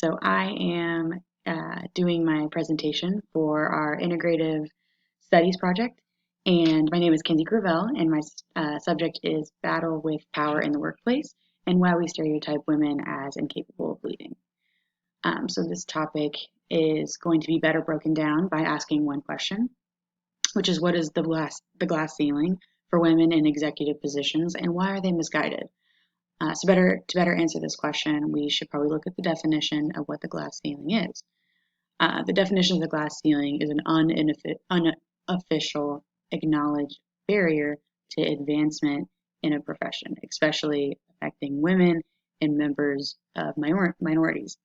So I am doing my presentation for our integrative studies project, and my name is Kenzie Gravel, and my subject is Battle with Power in the Workplace and Why We Stereotype Women as Incapable of Leading. So this topic is going to be better broken down by asking one question, which is what is the glass ceiling for women in executive positions and why are they misguided? To better answer this question, we should probably look at the definition of what the glass ceiling is. The definition of the glass ceiling is an unofficial, acknowledged barrier to advancement in a profession, especially affecting women and members of minorities.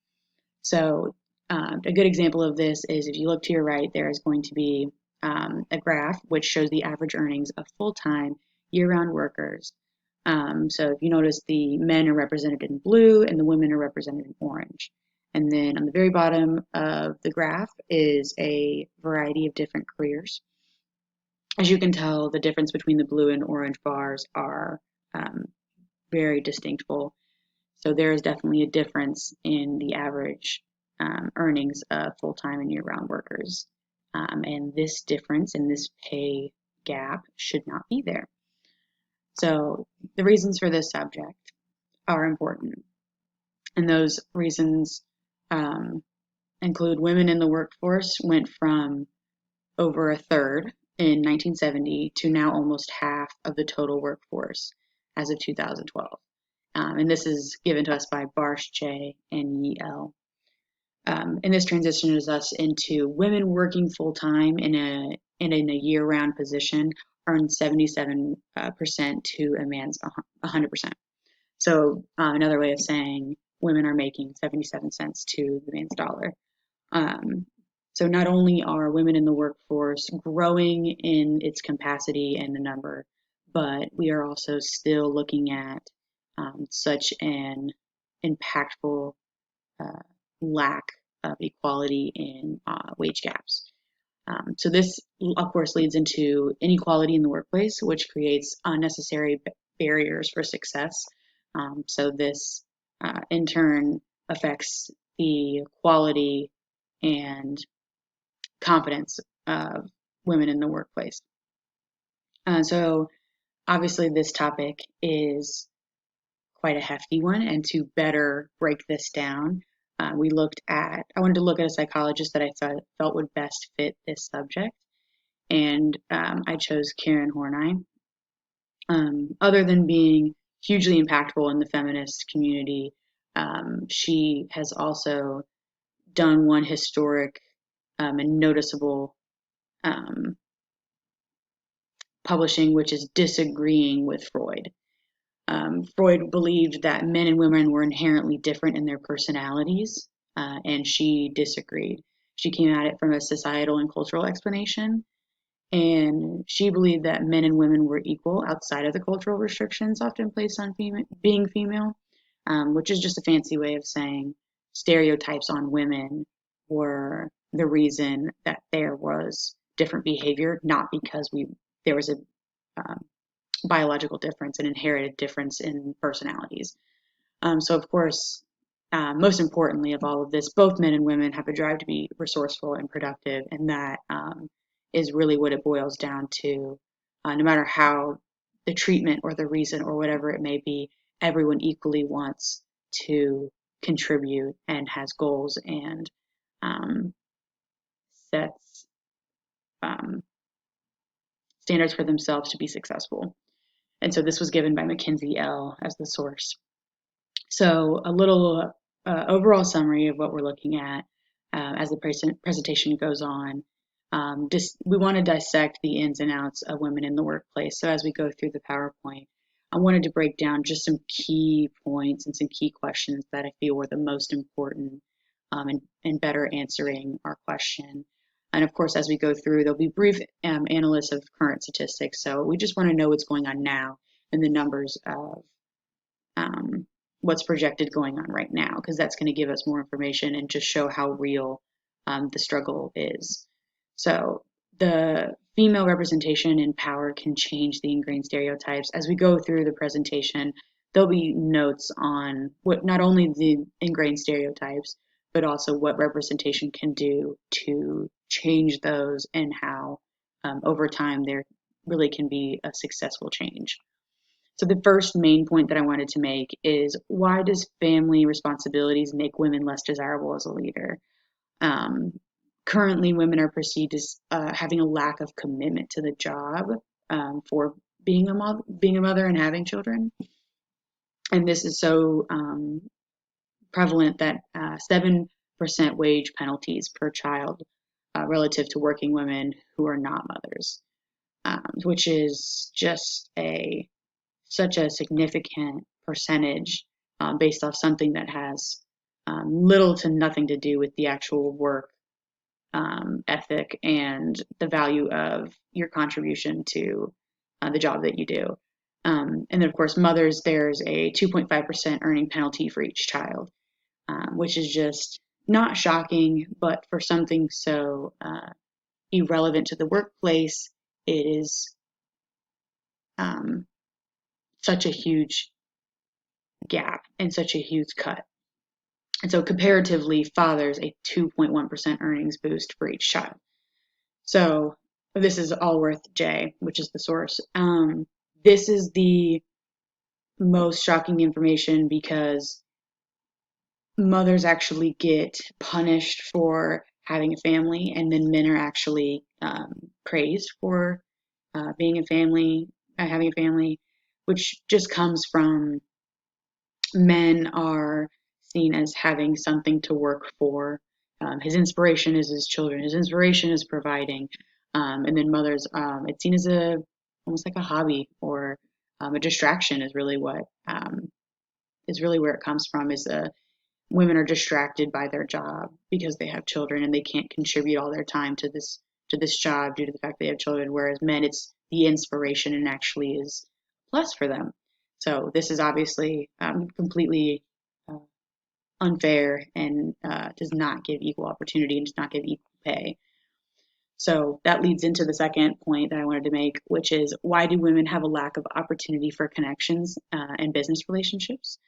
So, a good example of this is if you look to your right, there is going to be a graph which shows the average earnings of full-time, year-round workers. So if you notice, the men are represented in blue and the women are represented in orange. And then on the very bottom of the graph is a variety of different careers. As you can tell, the difference between the blue and orange bars are very distinctful. So there is definitely a difference in the average earnings of full-time and year-round workers. And this difference in this pay gap should not be there. So the reasons for this subject are important. And those reasons include women in the workforce went from over a third in 1970 to now almost half of the total workforce as of 2012. And this is given to us by Barsh J. and Yi L. And this transitions us into women working full time in a year-round position earn 77% to a man's 100%. So another way of saying women are making 77 cents to the man's dollar. So not only are women in the workforce growing in its capacity and the number, but we are also still looking at such an impactful lack of equality in wage gaps. So this, of course, leads into inequality in the workplace, which creates unnecessary barriers for success. So this, in turn, affects the quality and confidence of women in the workplace. So obviously this topic is quite a hefty one, and to better break this down, I wanted to look at a psychologist that I felt would best fit this subject, and I chose Karen Horney. Other than being hugely impactful in the feminist community, she has also done one historic and noticeable publishing, which is disagreeing with Freud. Freud believed that men and women were inherently different in their personalities, and she disagreed. She came at it from a societal and cultural explanation, and she believed that men and women were equal outside of the cultural restrictions often placed on being female, which is just a fancy way of saying stereotypes on women were the reason that there was different behavior, not because there was a biological difference, an inherited difference in personalities. So of course, most importantly of all of this, both men and women have a drive to be resourceful and productive, and that is really what it boils down to. No matter how the treatment or the reason or whatever it may be, everyone equally wants to contribute and has goals and sets standards for themselves to be successful. And so this was given by Mackenzie L. as the source. So a little overall summary of what we're looking at as the presentation goes on. We want to dissect the ins and outs of women in the workplace. So as we go through the PowerPoint, I wanted to break down just some key points and some key questions that I feel were the most important in better answering our question. And of course, as we go through, there'll be brief analysis of current statistics. So we just want to know what's going on now and the numbers of what's projected going on right now, because that's going to give us more information and just show how real the struggle is. So the female representation in power can change the ingrained stereotypes. As we go through the presentation, there'll be notes on what not only the ingrained stereotypes, but also what representation can do to change those, and how over time there really can be a successful change. So the first main point that I wanted to make is, why does family responsibilities make women less desirable as a leader? Um, Currently, women are perceived as having a lack of commitment to the job for being a mother and having children. And this is so prevalent that 7% wage penalties per child relative to working women who are not mothers, which is just such a significant percentage based off something that has little to nothing to do with the actual work ethic and the value of your contribution to the job that you do. And then, of course, mothers, there's a 2.5% earning penalty for each child, which is just not shocking, but for something so irrelevant to the workplace, it is um, such a huge gap and such a huge cut. And so, comparatively, fathers, a 2.1% earnings boost for each child. So, this is Allworth J, which is the source. This is the most shocking information because mothers actually get punished for having a family, and then men are actually praised for being a family, having a family, which just comes from men are seen as having something to work for. His inspiration is his children. His inspiration is providing, and then mothers. It's seen as a almost like a hobby or a distraction. Is really where it comes from. Is women are distracted by their job because they have children and they can't contribute all their time to this job due to the fact they have children. Whereas men, it's the inspiration and actually is a plus for them. So this is obviously completely uh, unfair and does not give equal opportunity and does not give equal pay. So that leads into the second point that I wanted to make, which is, why do women have a lack of opportunity for connections and business relationships?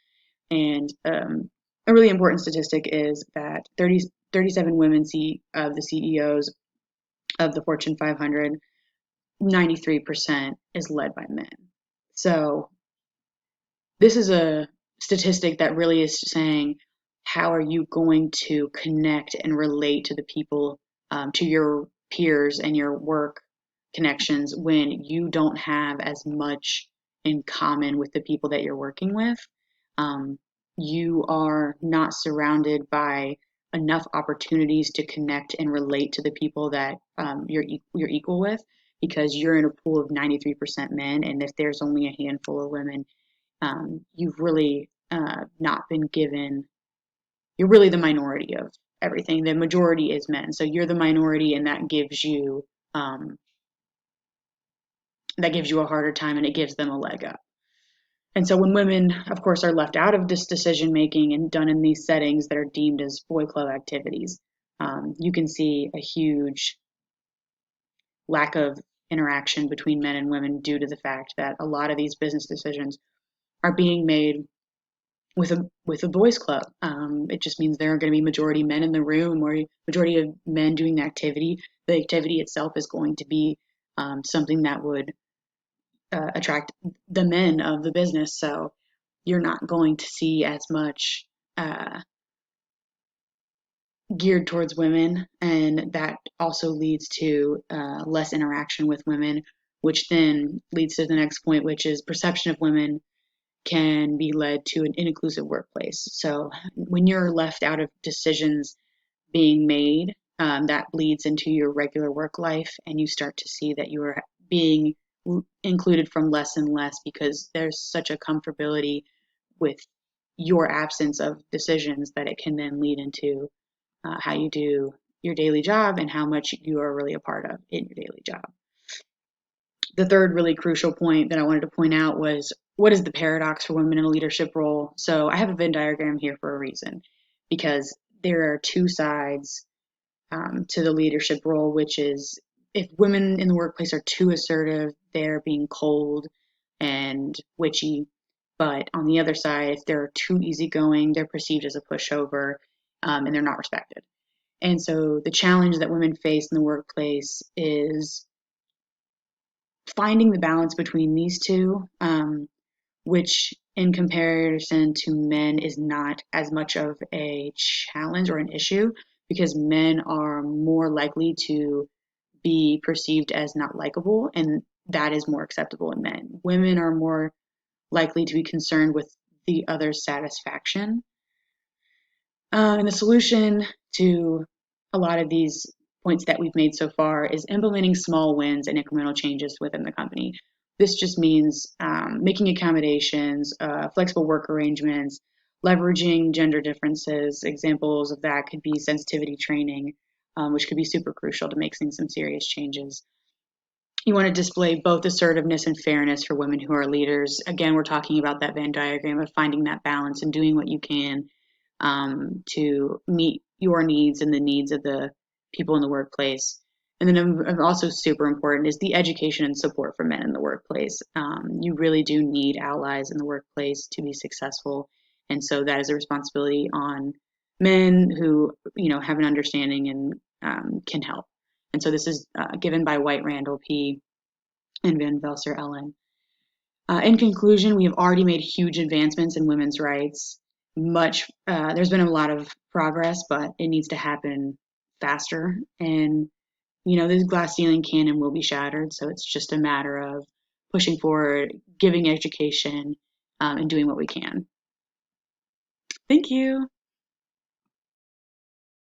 And a really important statistic is that 37 women of the CEOs of the Fortune 500, 93% is led by men. So this is a statistic that really is saying, how are you going to connect and relate to the people, to your peers and your work connections, when you don't have as much in common with the people that you're working with? Um, you are not surrounded by enough opportunities to connect and relate to the people that you're equal with, because you're in a pool of 93% men, and if there's only a handful of women, you've really not been given, you're really the minority of everything. The majority is men. So you're the minority, and that gives you a harder time, and it gives them a leg up. And so when women, of course, are left out of this decision making and done in these settings that are deemed as boy club activities, you can see a huge lack of interaction between men and women due to the fact that a lot of these business decisions are being made with a boys club. It just means there are going to be majority men in the room, or majority of men doing the activity. The activity itself is going to be something that would attract the men of the business. So you're not going to see as much geared towards women, and that also leads to less interaction with women, which then leads to the next point, which is perception of women can be led to an inclusive workplace. So when you're left out of decisions being made, that bleeds into your regular work life, and you start to see that you are being included from less and less, because there's such a comfortability with your absence of decisions that it can then lead into how you do your daily job and how much you are really a part of in your daily job. The third really crucial point that I wanted to point out was, what is the paradox for women in a leadership role? So I have a Venn diagram here for a reason, because there are two sides to the leadership role, which is, if women in the workplace are too assertive, they're being cold and witchy. But on the other side, if they're too easygoing, they're perceived as a pushover and they're not respected. And so the challenge that women face in the workplace is finding the balance between these two, which in comparison to men is not as much of a challenge or an issue because men are more likely to be perceived as not likable, and that is more acceptable in men. Women are more likely to be concerned with the other's satisfaction. And the solution to a lot of these points that we've made so far is implementing small wins and incremental changes within the company. This just means making accommodations, flexible work arrangements, leveraging gender differences. Examples of that could be sensitivity training, which could be super crucial to making some serious changes. You want to display both assertiveness and fairness for women who are leaders. Again, we're talking about that Venn diagram of finding that balance and doing what you can to meet your needs and the needs of the people in the workplace. And then also super important is the education and support for men in the workplace. You really do need allies in the workplace to be successful. And so that is a responsibility on men who, have an understanding and can help. And so this is given by White Randall P. and Van Velser Ellen. In conclusion, we have already made huge advancements in women's rights. There's been a lot of progress, but it needs to happen faster. And this glass ceiling can and will be shattered. So it's just a matter of pushing forward, giving education, and doing what we can. Thank you.